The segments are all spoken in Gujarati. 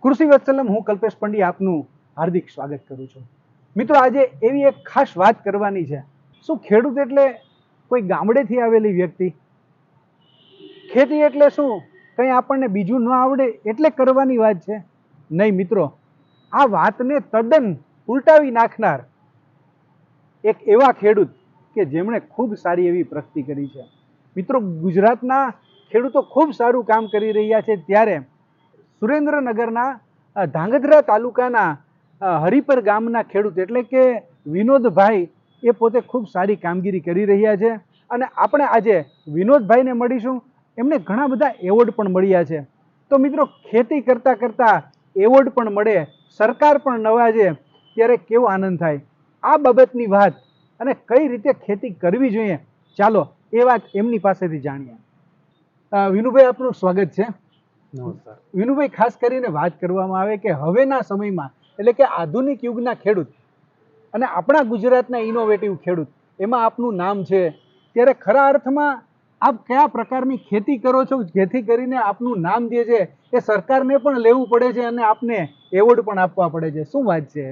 કૃષિ વત્સલમ, હું કલ્પેશ પંડ્યા આપનું હાર્દિક સ્વાગત કરું છું. મિત્રો, આજે એવી એક ખાસ વાત કરવાની છે. શું ખેડૂત એટલે કોઈ ગામડેથી આવેલી વ્યક્તિ? ખેતી એટલે શું કંઈ આપણને બીજું ન આવડે એટલે કરવાની વાત છે? નહીં મિત્રો, આ વાતને તદ્દન ઉલટાવી નાખનાર એક એવા ખેડૂત કે જેમણે ખૂબ સારી એવી પ્રગતિ કરી છે. મિત્રો, ગુજરાતના ખેડૂતો ખૂબ સારું કામ કરી રહ્યા છે, ત્યારે સુરેન્દ્રનગરના ધાંગધ્રા તાલુકાના હરિપર ગામના ખેડૂત એટલે કે વિનોદભાઈ એ પોતે ખૂબ સારી કામગીરી કરી રહ્યા છે. અને આપણે આજે વિનોદભાઈને મળીશું. એમને ઘણા બધા એવોર્ડ પણ મળ્યા છે. તો મિત્રો, ખેતી કરતા કરતા એવોર્ડ પણ મળે, સરકાર પણ નવાજે, ત્યારે કેવો આનંદ થાય. આ બાબતની વાત અને કઈ રીતે ખેતી કરવી જોઈએ, ચાલો એ વાત એમની પાસેથી જાણીએ. વિનુભાઈ, આપનું સ્વાગત છે. નમસ્કાર. વિનુભાઈ, ખાસ કરીને વાત કરવામાં આવે કે હવેના સમયમાં એટલે કે આધુનિક યુગના ખેડૂત અને આપણા ગુજરાતના ઇનોવેટિવ ખેડૂત, એમાં આપનું નામ છે, ત્યારે ખરા અર્થમાં આપ કયા પ્રકારની ખેતી કરો છો, જેથી કરીને આપનું નામ જે છે એ સરકારને પણ લેવું પડે છે અને આપને એવોર્ડ પણ આપવા પડે છે? શું વાત છે?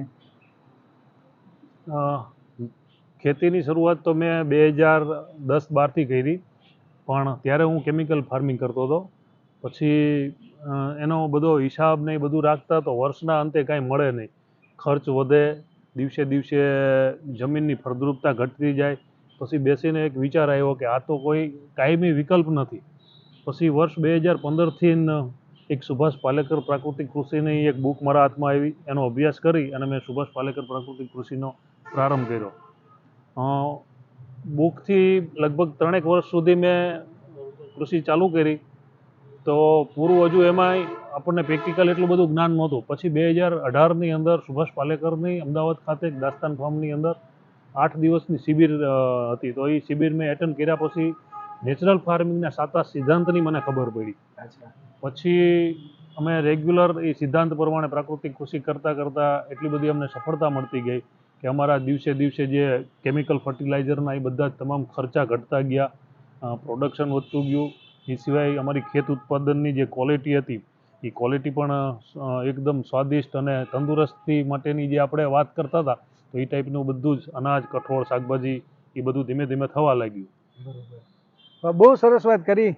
ખેતીની શરૂઆત તો મેં 2010-12થી કરી, પણ ત્યારે હું કેમિકલ ફાર્મિંગ કરતો હતો. પછી એનો બધો હિસાબ ને એ બધું રાખતા તો વર્ષના અંતે કાંઈ મળે નહીં, ખર્ચ વધે, દિવસે દિવસે જમીનની ફળદ્રુપતા ઘટતી જાય. પછી બેસીને એક વિચાર આવ્યો કે આ તો કોઈ કાયમી વિકલ્પ નથી. પછી વર્ષ 2015થી એક સુભાષ પાલેકર પ્રાકૃતિક કૃષિની એક બુક મારા હાથમાં આવી, એનો અભ્યાસ કરી અને મેં સુભાષ પાલેકર પ્રાકૃતિક કૃષિનો પ્રારંભ કર્યો. બુકથી લગભગ 3 વર્ષ સુધી મેં કૃષિ ચાલુ કરી, તો પૂરું હજુ એમાં આપણને પ્રેક્ટિકલ એટલું બધું જ્ઞાન નહોતું. પછી 2018ની અંદર સુભાષ પાલેકરની અમદાવાદ ખાતે દાસ્તાન ફાર્મની અંદર 8 દિવસની શિબિર હતી. તો એ શિબિર મેં એટેન્ડ કર્યા પછી નેચરલ ફાર્મિંગના 7 સિદ્ધાંતની મને ખબર પડી. પછી અમે રેગ્યુલર એ સિદ્ધાંત પ્રમાણે પ્રાકૃતિક કૃષિ કરતાં કરતાં એટલી બધી અમને સફળતા મળતી ગઈ કે અમારા દિવસે દિવસે જે કેમિકલ ફર્ટિલાઇઝરના એ બધા તમામ ખર્ચા ઘટતા ગયા, પ્રોડક્શન વધતું ગયું. એ સિવાય અમારી ખેત ઉત્પાદનની જે ક્વોલિટી હતી એ ક્વોલિટી પણ એકદમ સ્વાદિષ્ટ અને તંદુરસ્તી માટેની જે આપણે વાત કરતા હતા, તો એ ટાઈપનું બધું જ અનાજ, કઠોળ, શાકભાજી એ બધું ધીમે ધીમે થવા લાગ્યું. બરોબર, બહુ સરસ વાત કરી.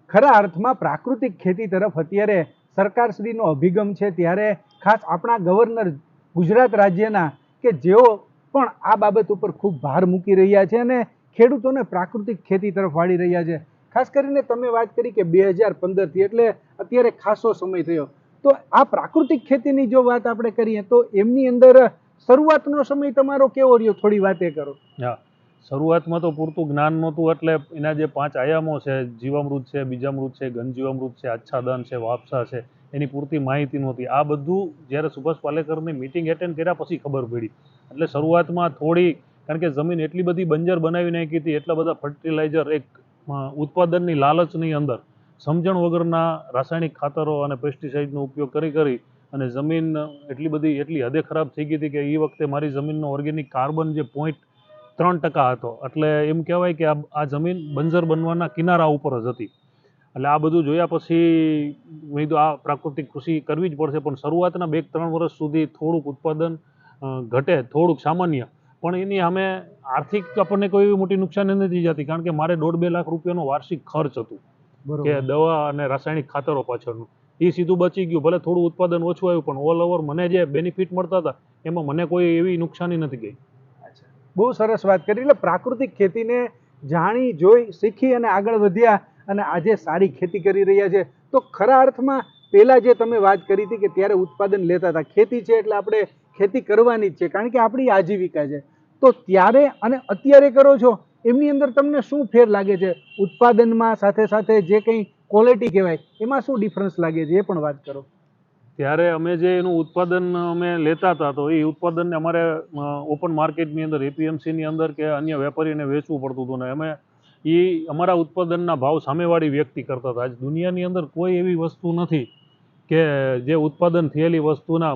ખરા અર્થમાં પ્રાકૃતિક ખેતી તરફ અત્યારે સરકારશ્રીનો અભિગમ છે, ત્યારે ખાસ આપણા ગવર્નર ગુજરાત રાજ્યના કે જેઓ પણ આ બાબત ઉપર ખૂબ ભાર મૂકી રહ્યા છે અને ખેડૂતોને પ્રાકૃતિક ખેતી તરફ વાળી રહ્યા છે. ખાસ કરીને તમે વાત કરી કે 2015થી એટલે અત્યારે ખાસો સમય થયો. તો આ પ્રાકૃતિક ખેતીની જો વાત આપણે કરીએ તો એમની અંદર શરૂઆતનો સમય તમારો કેવો રહ્યો, થોડી વાતે કરો. હા, શરૂઆતમાં તો પૂરતું જ્ઞાન નહોતું, એટલે એના જે 5 આયામો છે, જીવામૃત છે, બીજામૃત છે, ઘનજીવામૃત છે, આચ્છાદન છે, વાપસા છે, એની પૂરતી માહિતી નહોતી. આ બધું જ્યારે સુભાષ પાલેકરની મિટિંગ એટેન્ડ કર્યા પછી ખબર પડી. એટલે શરૂઆતમાં થોડી, કારણ કે જમીન એટલી બધી બંજર બનાવી નાખી હતી, એટલા બધા ફર્ટિલાઇઝર, એક ઉત્પાદનની લાલચની અંદર સમજણ વગરના રાસાયણિક ખાતરો અને પેસ્ટિસાઇડનો ઉપયોગ કરી અને જમીન એટલી હદે ખરાબ થઈ ગઈ હતી કે એ વખતે મારી જમીનનો ઓર્ગેનિક કાર્બન જે 0.3% હતો. એટલે એમ કહેવાય કે આ જમીન બંજર બનવાના કિનારા ઉપર જ હતી. એટલે આ બધું જોયા પછી મેં કીધું આ પ્રાકૃતિક કૃષિ કરવી જ પડશે. પણ શરૂઆતના 2-3 વર્ષ સુધી થોડુંક ઉત્પાદન ઘટે, થોડુંક સામાન્ય, પણ એની અમે આર્થિક આપણને કોઈ એવી મોટી નુકસાની નથી જતી, કારણ કે મારે 1.5-2 લાખ રૂપિયાનો વાર્ષિક ખર્ચ હતું કે દવા અને રાસાયણિક ખાતરો પાછળનું. એ સીધું બચી ગયું. ભલે થોડું ઉત્પાદન ઓછું આવ્યું, પણ ઓલ ઓવર મને જે બેનિફિટ મળતા હતા એમાં મને કોઈ એવી નુકસાની નથી ગઈ. બહુ સરસ વાત કરી. એટલે પ્રાકૃતિક ખેતીને જાણી, જોઈ, શીખી અને આગળ વધ્યા અને આજે સારી ખેતી કરી રહ્યા છે. તો ખરા અર્થમાં પહેલા જે તમે વાત કરી હતી કે ત્યારે ઉત્પાદન લેતા હતા, ખેતી છે એટલે આપણે ખેતી કરવાની જ છે, કારણ કે આપણી આજીવિકા છે. તો ત્યારે અને અત્યારે કરો છો, એમની અંદર તમને શું ફેર લાગે છે? ઉત્પાદનમાં સાથે સાથે જે કંઈ ક્વોલિટી કહેવાય એમાં શું ડિફરન્સ લાગે છે, એ પણ વાત કરો. ત્યારે અમે જે એનું ઉત્પાદન અમે લેતા હતા, તો એ ઉત્પાદનને અમારે ઓપન માર્કેટની અંદર, એપીએમસીની અંદર કે અન્ય વેપારીને વેચવું પડતું હતું ને અમે અમારા ઉત્પાદનના ભાવ સામેવાળી વ્યક્તિ કરતા હતા. આજ દુનિયાની અંદર કોઈ એવી વસ્તુ નથી કે જે ઉત્પાદન થયેલી વસ્તુના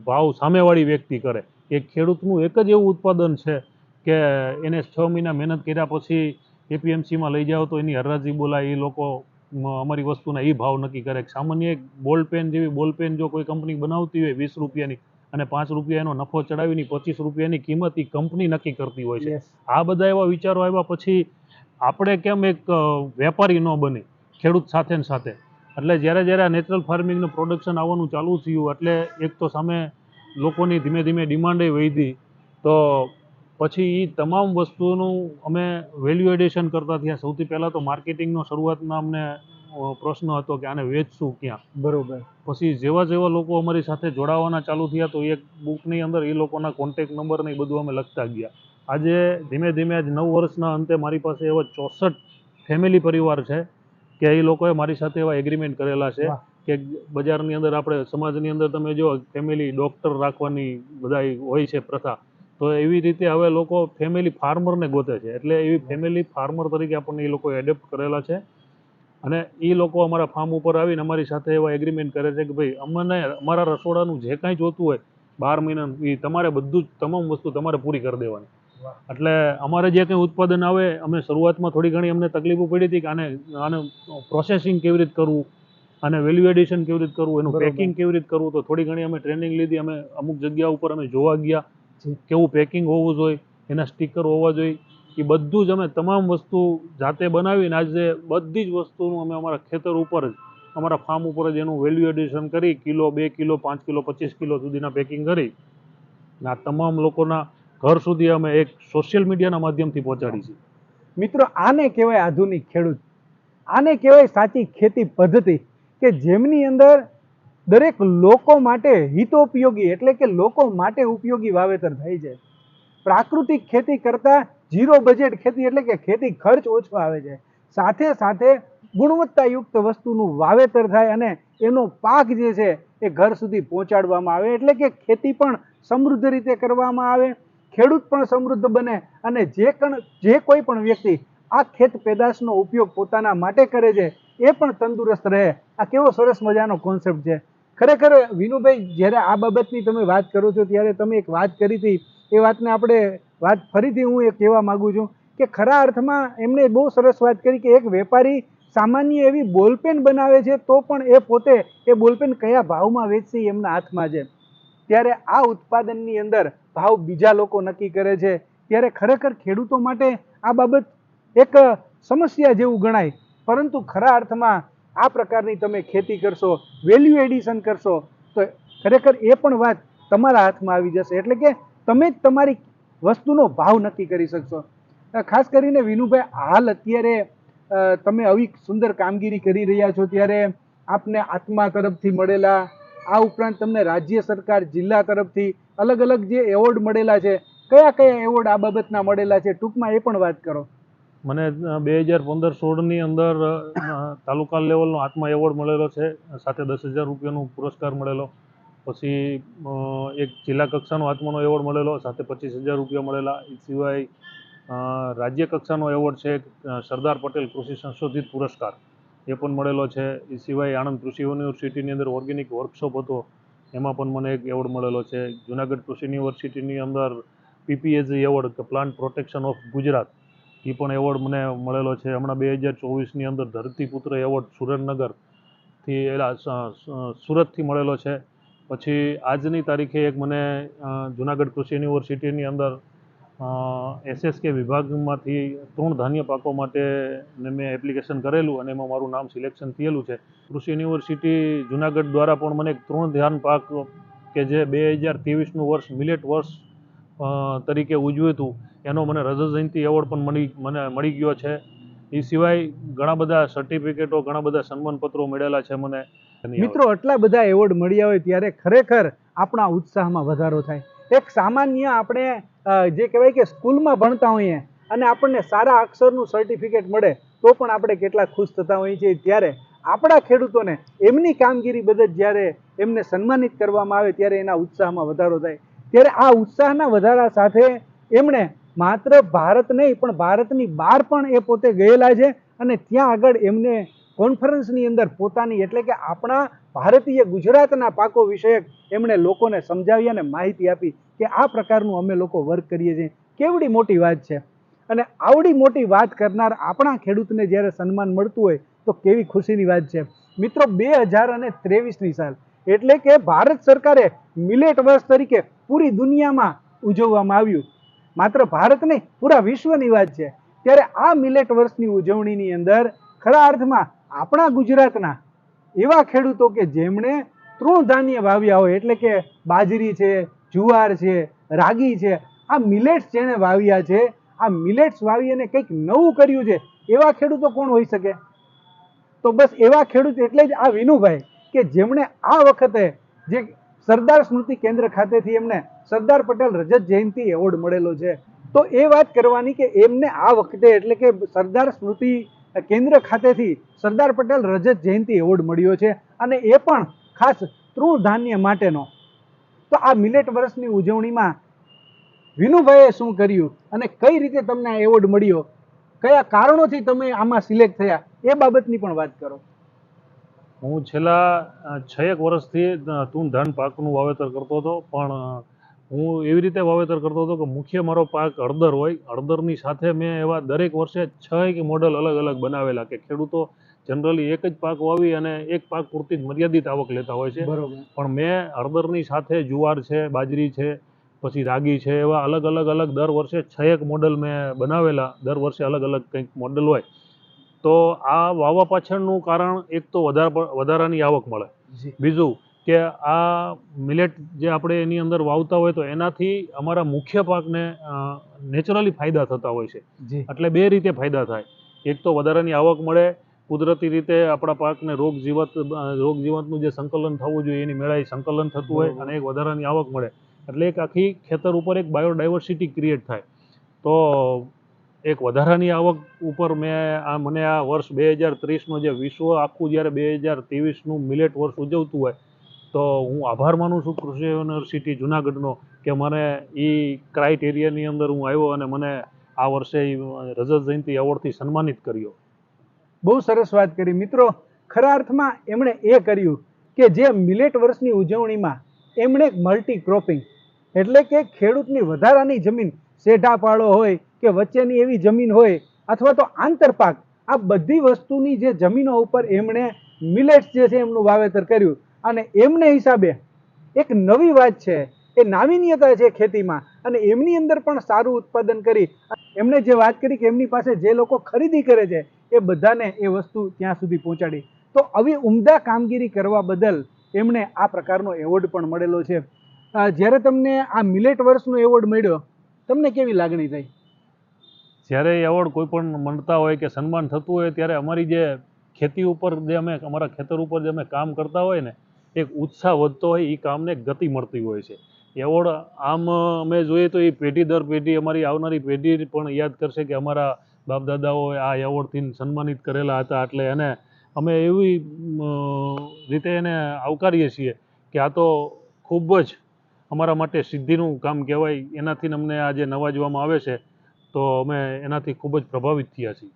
ભાવ સામેવાળી વ્યક્તિ કરે. એક ખેડૂતનું એક જ એવું ઉત્પાદન છે કે એને 6 મહિના મહેનત કર્યા પછી એપીએમસીમાં લઈ જાઓ તો એની હરાજી બોલાય, એ લોકો અમારી વસ્તુના એ ભાવ નક્કી કરે. સામાન્ય એક બોલ પેન જેવી બોલ પેન જો કોઈ કંપની બનાવતી હોય 20 રૂપિયાની અને 5 રૂપિયા એનો નફો ચડાવીને 25 રૂપિયાની કિંમત એ કંપની નક્કી કરતી હોય છે. યસ. આ બધા એવા વિચારો આવ્યા પછી આપણે કેમ એક વેપારી ન બની ખેડૂત સાથે ને સાથે. એટલે જ્યારે જ્યારે આ નેચરલ ફાર્મિંગનું પ્રોડક્શન આવવાનું ચાલુ થયું એટલે એક તો સામે લોકોની ધીમે ધીમે ડિમાન્ડે વધી, તો પછી એ તમામ વસ્તુઓનું અમે વેલ્યુ એડિશન કરતા થયા. સૌથી પહેલાં તો માર્કેટિંગનો શરૂઆતમાં અમને પ્રશ્ન હતો કે આને વેચશું ક્યાં. બરોબર. પછી જેવા જેવા લોકો અમારી સાથે જોડાવાના ચાલુ થયા તો એક બુકની અંદર એ લોકોના કોન્ટેક્ટ નંબર ને એ બધું અમે લખતા ગયા. આજે ધીમે ધીમે આજ 9 વર્ષના અંતે મારી પાસે એવા 64 ફેમિલી પરિવાર છે કે એ લોકોએ મારી સાથે એવા એગ્રીમેન્ટ કરેલા છે વાહ. કે બજારની અંદર આપણે સમાજની અંદર તમે જો ફેમિલી ડોક્ટર રાખવાની બધા હોય છે પ્રથા, તો એવી રીતે હવે લોકો ફેમિલી ફાર્મરને ગોતે છે. એટલે એવી ફેમિલી ફાર્મર તરીકે આપણને એ લોકો એડેપ્ટ કરેલા છે અને એ લોકો અમારા ફાર્મ ઉપર આવીને અમારી સાથે એવા એગ્રીમેન્ટ કરે છે કે ભાઈ અમને અમારા રસોડાનું જે કાંઈ જોતું હોય 12 મહિનાનું એ તમારે બધું જ તમામ વસ્તુ તમારે પૂરી કરી દેવાની. એટલે અમારે જે કંઈ ઉત્પાદન આવે અમે શરૂઆતમાં થોડી ઘણી અમને તકલીફો પડી હતી કે આને પ્રોસેસિંગ કેવી રીતે કરવું, અને વેલ્યુ એડિશન કેવી રીતે કરવું, એનું બરોબર. પેકિંગ કેવી રીતે કરવું. તો થોડી ઘણી અમે ટ્રેનિંગ લીધી. અમે અમુક જગ્યા ઉપર અમે જોવા ગયા કેવું પેકિંગ હોવું જોઈએ, એના સ્ટીકર હોવા જોઈએ. એ બધું જ અમે તમામ વસ્તુ જાતે બનાવીને આજે બધી જ વસ્તુનું અમે અમારા ખેતર ઉપર જ અમારા ફાર્મ ઉપર જ એનું વેલ્યુ એડિશન કરી કિલો 2 કિલો 5 કિલો 25 કિલો સુધીના પેકિંગ કરી અને આ તમામ લોકોના ઘર સુધી અમે એક સોશિયલ મીડિયાના માધ્યમથી પહોંચાડી છે. મિત્રો, આને કહેવાય આધુનિક ખેડૂત. આને કહેવાય સાચી ખેતી પદ્ધતિ કે જેમની અંદર દરેક લોકો માટે હિતોપયોગી એટલે કે લોકો માટે ઉપયોગી વાવેતર થાય છે. પ્રાકૃતિક ખેતી કરતા ઝીરો બજેટ ખેતી એટલે કે ખેતી ખર્ચ ઓછો આવે છે. સાથે સાથે ગુણવત્તાયુક્ત વસ્તુનું વાવેતર થાય અને એનો પાક જે છે એ ઘર સુધી પહોંચાડવામાં આવે. એટલે કે ખેતી પણ સમૃદ્ધ રીતે કરવામાં આવે, ખેડૂત પણ સમૃદ્ધ બને અને જે કોઈ પણ વ્યક્તિ આ ખેત પેદાશનો ઉપયોગ પોતાના માટે કરે છે એ પણ તંદુરસ્ત રહે. આ કેવો સરસ મજાનો કોન્સેપ્ટ છે. ખરેખર વિનુભાઈ, જ્યારે આ બાબતની તમે વાત કરો છો ત્યારે તમે એક વાત કરી હતી, એ વાતને આપણે વાત ફરીથી હું એ કહેવા માગું છું કે ખરા અર્થમાં એમણે બહુ સરસ વાત કરી કે એક વેપારી સામાન્ય એવી બોલપેન બનાવે છે તો પણ એ પોતે એ બોલપેન કયા ભાવમાં વેચશે એમના હાથમાં છે. ત્યારે આ ઉત્પાદનની અંદર ભાવ બીજા લોકો નક્કી કરે છે. ત્યારે ખરેખર ખેડૂતો માટે આ બાબત એક સમસ્યા જેવું ગણાય. પરંતુ ખરા અર્થમાં આ પ્રકારની તમે ખેતી કરશો, વેલ્યુ એડિશન કરશો તો ખરેખર એ પણ વાત તમારા હાથમાં આવી જશે. એટલે કે તમે જ તમારી વસ્તુનો ભાવ નક્કી કરી શકશો. ખાસ કરીને વિનુભાઈ, હાલ અત્યારે તમે આવી સુંદર કામગીરી કરી રહ્યા છો ત્યારે આપને આત્મા તરફથી મળેલા, આ ઉપરાંત તમને રાજ્ય સરકાર, જિલ્લા તરફથી અલગ અલગ જે એવોર્ડ મળેલા છે, કયા કયા એવોર્ડ આ બાબતના મળેલા છે, ટૂંકમાં એ પણ વાત કરો. મને 2015-16ની અંદર તાલુકા લેવલનો આત્મા એવોર્ડ મળેલો છે, સાથે 10,000 રૂપિયાનો પુરસ્કાર મળેલો. પછી એક જિલ્લા કક્ષાનો આત્માનો એવોર્ડ મળેલો, સાથે 25,000 રૂપિયા મળેલા. એ સિવાય રાજ્ય કક્ષાનો એવોર્ડ છે સરદાર પટેલ કૃષિ સંશોધિત પુરસ્કાર, એ પણ મળેલો છે. એ સિવાય આણંદ કૃષિ યુનિવર્સિટીની અંદર ઓર્ગેનિક વર્કશોપ હતો, એમાં પણ મને એક એવોર્ડ મળેલો છે. જુનાગઢ કૃષિ યુનિવર્સિટીની અંદર PPAG એવોર્ડ કે પ્લાન્ટ પ્રોટેક્શન ઓફ ગુજરાત, એ પણ એવોર્ડ મને મળેલો છે. હમણાં 2024ની અંદર ધરતીપુત્ર એવોર્ડ સુરતથી મળેલો છે. પછી આજની તારીખે એક મને જુનાગઢ કૃષિ યુનિવર્સિટીની અંદર SSK વિભાગમાંથી 3 ધાન્ય પાકો માટે મેં એપ્લિકેશન કરેલું અને એમાં મારું નામ સિલેક્શન થયેલું છે. કૃષિ યુનિવર્સિટી જુનાગઢ દ્વારા પણ મને 3 ધાન પાક કે જે 2023નું વર્ષ મિલેટ વર્ષ તરીકે ઉજવ્યું હતું, એનો મને રજત જયંતિ એવોર્ડ પણ મને મળી ગયો છે. એ સિવાય ઘણા બધા સર્ટિફિકેટો, ઘણા બધા સન્માનપત્રો મળેલા છે મને. મિત્રો, આટલા બધા એવોર્ડ મળ્યા હોય ત્યારે ખરેખર આપણા ઉત્સાહમાં વધારો થાય. એક સામાન્ય આપણે જે કહેવાય કે સ્કૂલમાં ભણતા હોઈએ અને આપણને સારા અક્ષરનું સર્ટિફિકેટ મળે તો પણ આપણે કેટલા ખુશ થતા હોઈએ છીએ, ત્યારે આપણા ખેડૂતોને એમની કામગીરી બદલ જ્યારે એમને સન્માનિત કરવામાં આવે ત્યારે એના ઉત્સાહમાં વધારો થાય. ત્યારે આ ઉત્સાહના વધારા સાથે એમણે માત્ર ભારત નહીં પણ ભારતની બહાર પણ એ પોતે ગયેલા છે અને ત્યાં આગળ એમને કોન્ફરન્સની અંદર પોતાની એટલે કે આપણા ભારતીય ગુજરાતના પાકો વિષયક એમણે લોકોને સમજાવી અને માહિતી આપી કે આ પ્રકારનું અમે લોકો વર્ક કરીએ છીએ. કેવડી મોટી વાત છે. અને આવડી મોટી વાત કરનાર આપણા ખેડૂતને જ્યારે સન્માન મળતું હોય તો કેવી ખુશીની વાત છે મિત્રો. 2023ની સાલ એટલે કે ભારત સરકારે મિલેટ વર્ષ તરીકે પૂરી દુનિયામાં ઉજવવામાં આવ્યું. માત્ર ભારત નહીં, પૂરા વિશ્વની વાત છે. ત્યારે આ મિલેટ વર્ષની ઉજવણીની અંદર ખરા અર્થમાં આપણા ગુજરાતના એવા ખેડૂતો કે જેમણે તૃણધાન્ય વાવ્યા હોય, એટલે કે બાજરી છે, જુવાર છે, રાગી છે, આ મિલેટ્સ જેણે વાવ્યા છે, આ મિલેટ્સ વાવી અને કંઈક નવું કર્યું છે, એવા ખેડૂતો કોણ હોઈ શકે? તો બસ એવા ખેડૂત એટલે જ આ વિનુભાઈ કે જેમણે આ વખતે જે સરદાર સ્મૃતિ કેન્દ્ર ખાતેથી એમને સરદાર પટેલ રજત જયંતિ એવોર્ડ મળેલો છે. તો એ વાત કરવાની કે એમને આ વખતે એટલે કે સરદાર સ્મૃતિ કેન્દ્ર ખાતેથી સરદાર પટેલ રજત જયંતિ એવોર્ડ મળ્યો છે, અને એ પણ ખાસ તૃણધાન્ય માટેનો. તો આ મિલેટ વર્ષની ઉજવણીમાં વિનુભાઈએ શું કર્યું અને કઈ રીતે તમને આ એવોર્ડ મળ્યો, કયા કારણોથી તમે આમાં સિલેક્ટ થયા, એ બાબતની પણ વાત કરો. હું છેલ્લા 6 વર્ષથી ધાન પાકનું વાવેતર કરતો હતો, પણ હું એવી રીતે વાવેતર કરતો હતો કે મુખ્ય મારો પાક હળદર હોય. હળદરની સાથે મેં એવા દરેક વર્ષે 6 મોડલ અલગ અલગ બનાવેલા કે ખેડૂતો જનરલી એક જ પાક વાવી અને એક પાક પૂરતી જ મર્યાદિત આવક લેતા હોય છે. પણ મેં હળદરની સાથે જુવાર છે, બાજરી છે, પછી રાગી છે, એવા અલગ અલગ દર વર્ષે 6 મોડલ મેં બનાવેલા. દર વર્ષે અલગ અલગ કંઈક મોડલ હોય. તો આ વાવવા પાછળનું કારણ એક તો વધારાની આવક મળે, બીજું કે આ મિલેટ જે આપણે એની અંદર વાવતા હોય તો એનાથી અમારા મુખ્ય પાકને નેચરલી ફાયદા થતા હોય છે. એટલે 2 રીતે ફાયદા થાય. એક તો વધારાની આવક મળે, કુદરતી રીતે આપણા પાકને રોગ જીવાતનું જે સંકલન થવું જોઈએ એની મેળાએ સંકલન થતું હોય, અને એક વધારાની આવક મળે. એટલે એક આખી ખેતર ઉપર એક બાયોડાયવર્સિટી ક્રિએટ થાય. તો એક વધારાની આવક ઉપર મને આ વર્ષ 2030નો જે વિશ્વ આખું જ્યારે 2023નું મિલેટ વર્ષ ઉજવતું હોય, તો હું આભાર માનું છું કૃષિ યુનિવર્સિટી જુનાગઢનો કે મને એ ક્રાઇટેરિયાની અંદર હું આવ્યો અને મને આ વર્ષે રજત જયંતિ એવોર્ડથી સન્માનિત કર્યો. બહુ સરસ વાત કરી મિત્રો. ખરા અર્થમાં એમણે એ કર્યું કે જે મિલેટ વર્ષની ઉજવણીમાં એમણે મલ્ટી ક્રોપિંગ એટલે કે ખેડૂતની વધારાની જમીન, શેઢા પાળો હોય કે વચ્ચેની એવી જમીન હોય અથવા તો આંતરપાક, આ બધી વસ્તુની જે જમીનો ઉપર એમણે મિલેટ્સ જે છે એમનું વાવેતર કર્યું. અને એમને હિસાબે એક નવી વાત છે, એ નાવીન્યતા છે ખેતીમાં, અને એમની અંદર પણ સારું ઉત્પાદન કરી એમણે જે વાત કરી કે એમની પાસે જે લોકો ખરીદી કરે છે એ બધાને એ વસ્તુ ત્યાં સુધી પહોંચાડી. તો આવી ઉમદા કામગીરી કરવા બદલ એમણે આ પ્રકારનો એવોર્ડ પણ મળેલો છે. જ્યારે તમને આ મિલેટ વર્ષનો એવોર્ડ મળ્યો, તમને કેવી લાગણી થઈ? જ્યારે એવોર્ડ કોઈ પણ મળતા હોય કે સન્માન થતું હોય ત્યારે અમારી જે ખેતી ઉપર જે અમારા ખેતર ઉપર જે અમે કામ કરતા હોય ને, એક ઉત્સાહ વધતો હોય, એ કામને ગતિ મળતી હોય છે. એવોર્ડ આમ અમે જોઈએ તો એ પેઢી દર પેઢી અમારી આવનારી પેઢી પણ યાદ કરશે કે અમારા બાપ દાદાઓએ આ એવોર્ડથી સન્માનિત કરેલા હતા. એટલે એને અમે એવી રીતે એને આવકારીએ છીએ કે આ તો ખૂબ જ અમારા માટે સિદ્ધિનું કામ કહેવાય. એનાથી અમને આ જે નવાજવામાં આવે છે તો અમે એનાથી ખૂબ જ પ્રભાવિત થયા છીએ.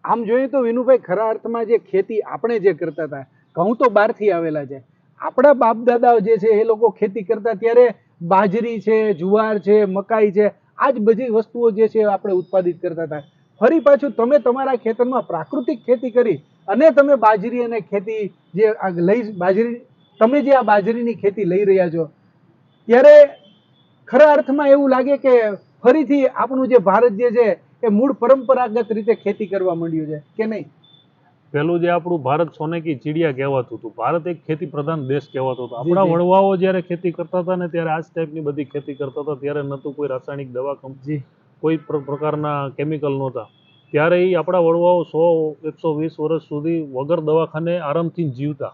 આમ જોઈએ તો વિનુભાઈ, ખરા અર્થમાં જે ખેતી આપણે જે કરતા હતા, ઘઉં તો બહારથી આવેલા છે. આપણા બાપ દાદાઓ જે છે એ લોકો ખેતી કરતા ત્યારે બાજરી છે, જુવાર છે, મકાઈ છે, આ જ બધી વસ્તુઓ જે છે આપણે ઉત્પાદિત કરતા હતા. ફરી પાછું તમે તમારા ખેતરમાં પ્રાકૃતિક ખેતી કરી અને તમે બાજરી અને ખેતી જે તમે જે આ બાજરીની ખેતી લઈ રહ્યા છો, ત્યારે ખરા અર્થમાં એવું લાગે કે ફરીથી આપણું જે ભારત જે છે એ મૂળ પરંપરાગત રીતે ખેતી કરવા માંડ્યું છે કે નહીં? પેલું જે આપણું ભારત સોને કી ચીડિયા કહેવાતું હતું, ભારત એક ખેતી પ્રધાન દેશ કહેવાતો હતો. આપણા વડવાઓ જ્યારે ખેતી કરતા હતા ને ત્યારે આ જ ટાઈપની બધી ખેતી કરતા હતા. ત્યારે નહોતું કોઈ રાસાયણિક દવા, કોઈ પ્રકારના કેમિકલ નહોતા. ત્યારે એ આપણા વડવાઓ 100-120 વર્ષ સુધી વગર દવાખાને આરામથી જીવતા.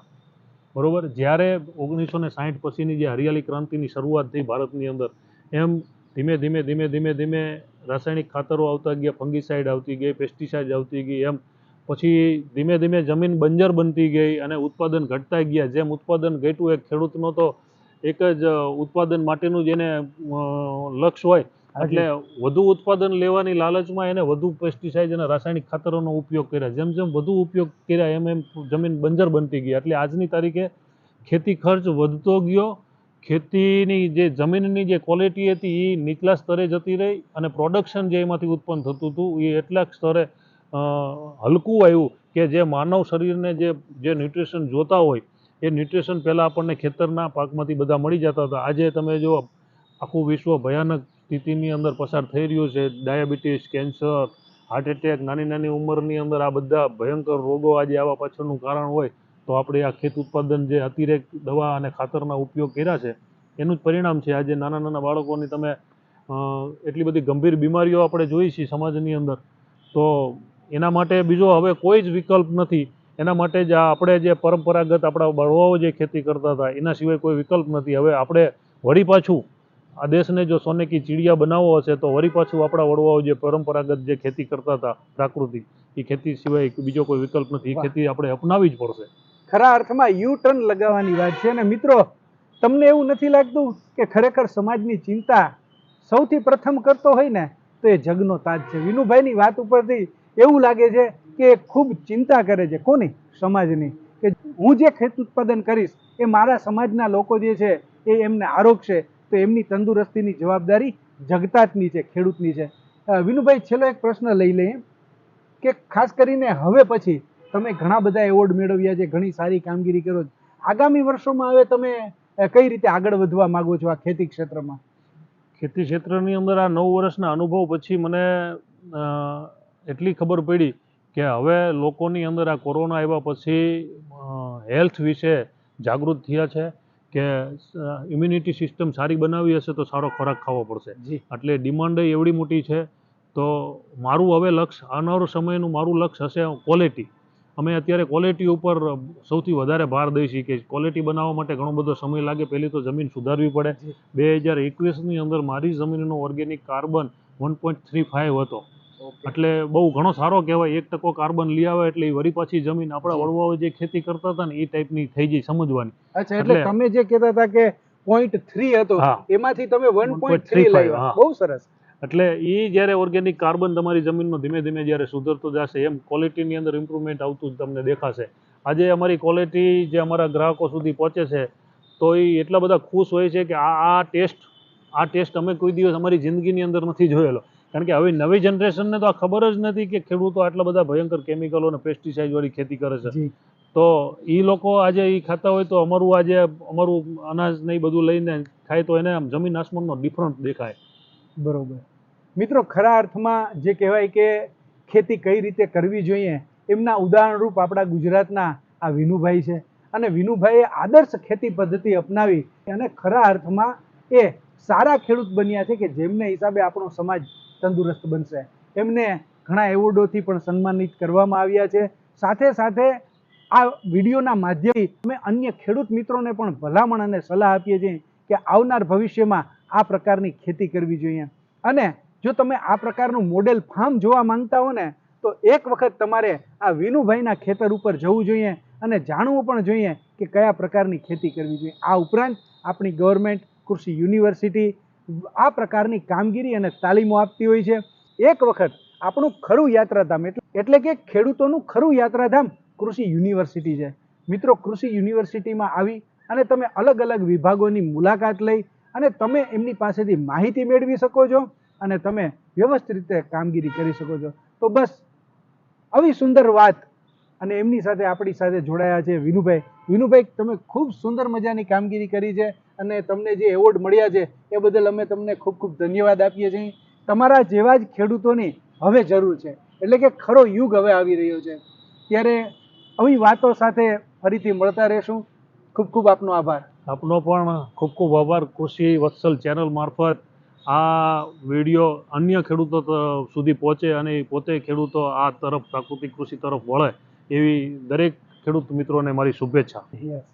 બરોબર. જ્યારે 1960 પછીની જે હરિયાળી ક્રાંતિની શરૂઆત થઈ ભારતની અંદર, એમ ધીમે ધીમે રાસાયણિક ખાતરો આવતા ગયા, ફંગીસાઇડ આવતી ગઈ, પેસ્ટિસાઇડ આવતી ગઈ. એમ પછી ધીમે ધીમે જમીન બંજર બનતી ગઈ અને ઉત્પાદન ઘટતા ગયા. જેમ ઉત્પાદન ઘટ્યું, એક ખેડૂતનો તો એક જ ઉત્પાદન માટેનું જ એને લક્ષ્ય હોય, એટલે વધુ ઉત્પાદન લેવાની લાલચમાં એને વધુ પેસ્ટિસાઇડ અને રાસાયણિક ખાતરોનો ઉપયોગ કર્યા. જેમ જેમ વધુ ઉપયોગ કર્યા એમ જમીન બંજર બનતી ગઈ. એટલે આજની તારીખે ખેતી ખર્ચ વધતો ગયો, ખેતીની જે જમીનની જે ક્વોલિટી હતી એ નીચલા સ્તરે જતી રહી, અને પ્રોડક્શન જે એમાંથી ઉત્પન્ન થતું હતું એ એટલા સ્તરે હલકું આવ્યું કે જે માનવ શરીરને જે ન્યુટ્રિશન જોતા હોય એ ન્યુટ્રિશન પહેલાં આપણને ખેતરના પાકમાંથી બધા મળી જતા હતા. આજે તમે જો આખું વિશ્વ ભયાનક સ્થિતિની અંદર પસાર થઈ રહ્યું છે. ડાયાબિટીસ, કેન્સર, હાર્ટ એટેક, નાની નાની ઉંમરની અંદર આ બધા ભયંકર રોગો આજે આવા પાછળનું કારણ હોય તો આપણે આ ખેત ઉત્પાદન જે અતિરેક દવા અને ખાતરના ઉપયોગ કર્યા છે એનું જ પરિણામ છે. આજે નાના નાના બાળકોની તમે એટલી બધી ગંભીર બીમારીઓ આપણે જોઈ છીએ સમાજની અંદર. તો એના માટે બીજો હવે કોઈ જ વિકલ્પ નથી. એના માટે જ આપણે જે પરંપરાગત આપણા વડવાઓ જે ખેતી કરતા હતા એના સિવાય કોઈ વિકલ્પ નથી. હવે આપણે વળી પાછું આ દેશને જો સોને કી ચીડિયા બનાવવો હશે તો વળી પાછું આપણા વડવાઓ જે પરંપરાગત જે ખેતી કરતા હતા પ્રાકૃતિક, એ ખેતી સિવાય બીજો કોઈ વિકલ્પ નથી. એ ખેતી આપણે અપનાવી જ પડશે. ખરા અર્થમાં યુ ટર્ન લગાવવાની વાત છે. અને મિત્રો, તમને એવું નથી લાગતું કે ખરેખર સમાજની ચિંતા સૌથી પ્રથમ કરતો હોય ને તો એ જગનો તાજ છે? વિનુભાઈની વાત ઉપરથી એવું લાગે છે કે એ ખૂબ ચિંતા કરે છે. કોની? સમાજની. કે હું જે ખેત ઉત્પાદન કરીશ એ મારા સમાજના લોકો જે છે એ એમને આરોગશે, તો એમની તંદુરસ્તીની જવાબદારી જગતાતની છે, ખેડૂતની છે. વિનુભાઈ, છેલ્લો એક પ્રશ્ન લઈ લઈએ કે ખાસ કરીને હવે પછી તમે ઘણા બધા એવોર્ડ મેળવ્યા છે, ઘણી સારી કામગીરી કરો છો. આગામી વર્ષોમાં હવે તમે કઈ રીતે આગળ વધવા માંગો છો આ ખેતી ક્ષેત્રમાં? ખેતી ક્ષેત્રની અંદર આ 9 વર્ષના અનુભવ પછી મને એટલી ખબર પડી કે હવે લોકોની અંદર આ કોરોના આવ્યા પછી હેલ્થ વિશે જાગૃત થયા છે કે ઇમ્યુનિટી સિસ્ટમ સારી બનાવી હશે તો સારો ખોરાક ખાવો પડશે. એટલે ડિમાન્ડ એવડી મોટી છે. તો મારું હવે લક્ષ્ય, આવનારો સમયનું મારું લક્ષ્ય હશે ક્વોલિટી. અમે અત્યારે ક્વોલિટી ઉપર સૌથી વધારે ભાર દઈએ છીએ કે ક્વોલિટી બનાવવા માટે ઘણો બધો સમય લાગે. પહેલી તો જમીન સુધારવી પડે. 2021ની અંદર મારી જમીનનો ઓર્ગેનિક કાર્બન 1.35 હતો. એટલે બહુ ઘણો સારો કહેવાય. 1% કાર્બન લઈ આવે એટલે વળી પાછી જમીન આપણા વડવાઓ જે ખેતી કરતા હતા ને એ ટાઈપની થઈ ગઈ સમજવાની. અચ્છા, એટલે તમે જે કહેતા હતા કે 0.3 હતો એમાંથી તમે 1.3 લાવ્યા. બહુ સરસ. એટલે એ જ્યારે ઓર્ગેનિક કાર્બન તમારી જમીનનો ધીમે ધીમે જ્યારે સુધરતો જશે એમ ક્વોલિટીની અંદર ઇમ્પ્રુવમેન્ટ આવતું જ તમને દેખાશે. આજે અમારી ક્વોલિટી જે અમારા ગ્રાહકો સુધી પહોંચે છે તો એ એટલા બધા ખુશ હોય છે કે આ ટેસ્ટ અમે કોઈ દિવસ અમારી જિંદગીની અંદર નથી જોયેલો. કારણ કે હવે નવી જનરેશનને તો આ ખબર જ નથી કે ખેડૂતો આટલા બધા ભયંકર કેમિકલો અને પેસ્ટિસાઇડ વાળી ખેતી કરે છે. તો એ લોકો આજે એ ખાતા હોય તો અમારું અનાજ ને બધું લઈને ખાય તો એને આમ જમીન આસમાનનો ડિફરન્ટ દેખાય. બરોબર. મિત્રો, ખરા અર્થમાં જે કહેવાય કે ખેતી કઈ રીતે કરવી જોઈએ એમના ઉદાહરણરૂપ આપણા ગુજરાતના આ વિનુભાઈ છે. અને વિનુભાઈએ આદર્શ ખેતી પદ્ધતિ અપનાવી અને ખરા અર્થમાં એ સારા ખેડૂત બન્યા છે કે જેમને હિસાબે આપણો સમાજ તંદુરસ્ત બનશે. એમને ઘણા એવોર્ડોથી પણ સન્માનિત કરવામાં આવ્યા છે. સાથે સાથે આ વિડીયોના માધ્યમથી અમે અન્ય ખેડૂત મિત્રોને પણ ભલામણ અને સલાહ આપીએ છીએ કે આવનાર ભવિષ્યમાં આ પ્રકારની ખેતી કરવી જોઈએ. અને જો તમે આ પ્રકારનું મોડેલ ફાર્મ જોવા માંગતા હો ને તો એક વખત તમારે આ વિનુભાઈના ખેતર ઉપર જવું જોઈએ અને જાણવું પણ જોઈએ કે કયા પ્રકારની ખેતી કરવી જોઈએ. આ ઉપરાંત આપણી ગવર્મેન્ટ કૃષિ યુનિવર્સિટી આ પ્રકારની કામગીરી અને તાલીમો આપતી હોય છે. એક વખત આપણું ખરું યાત્રાધામ એટલે કે ખેડૂતોનું ખરું યાત્રાધામ કૃષિ યુનિવર્સિટી છે. મિત્રો, કૃષિ યુનિવર્સિટીમાં આવી અને તમે અલગ અલગ વિભાગોની મુલાકાત લઈ અને તમે એમની પાસેથી માહિતી મેળવી શકો છો અને તમે વ્યવસ્થિત રીતે કામગીરી કરી શકો છો. તો બસ આવી સુંદર વાત અને એમની સાથે આપણી સાથે જોડાયા છે વિનુભાઈ. વિનુભાઈ, તમે ખૂબ સુંદર મજાની કામગીરી કરી છે અને તમને જે એવોર્ડ મળ્યા છે એ બદલ અમે તમને ખૂબ ખૂબ ધન્યવાદ આપીએ છીએ. તમારા જેવા જ ખેડૂતોની હવે જરૂર છે. એટલે કે ખરો યુગ હવે આવી રહ્યો છે. ત્યારે આવી વાતો સાથે ફરીથી મળતા રહેશું. ખૂબ ખૂબ આપનો આભાર. આપનો પણ ખૂબ ખૂબ આભાર. કૃષિ વત્સલ ચેનલ મારફત આ વિડીયો અન્ય ખેડૂતો સુધી પહોંચે અને પોતે ખેડૂતો આ તરફ પ્રાકૃતિક કૃષિ તરફ વળે એવી દરેક ખેડૂત મિત્રોને મારી શુભેચ્છા. યસ.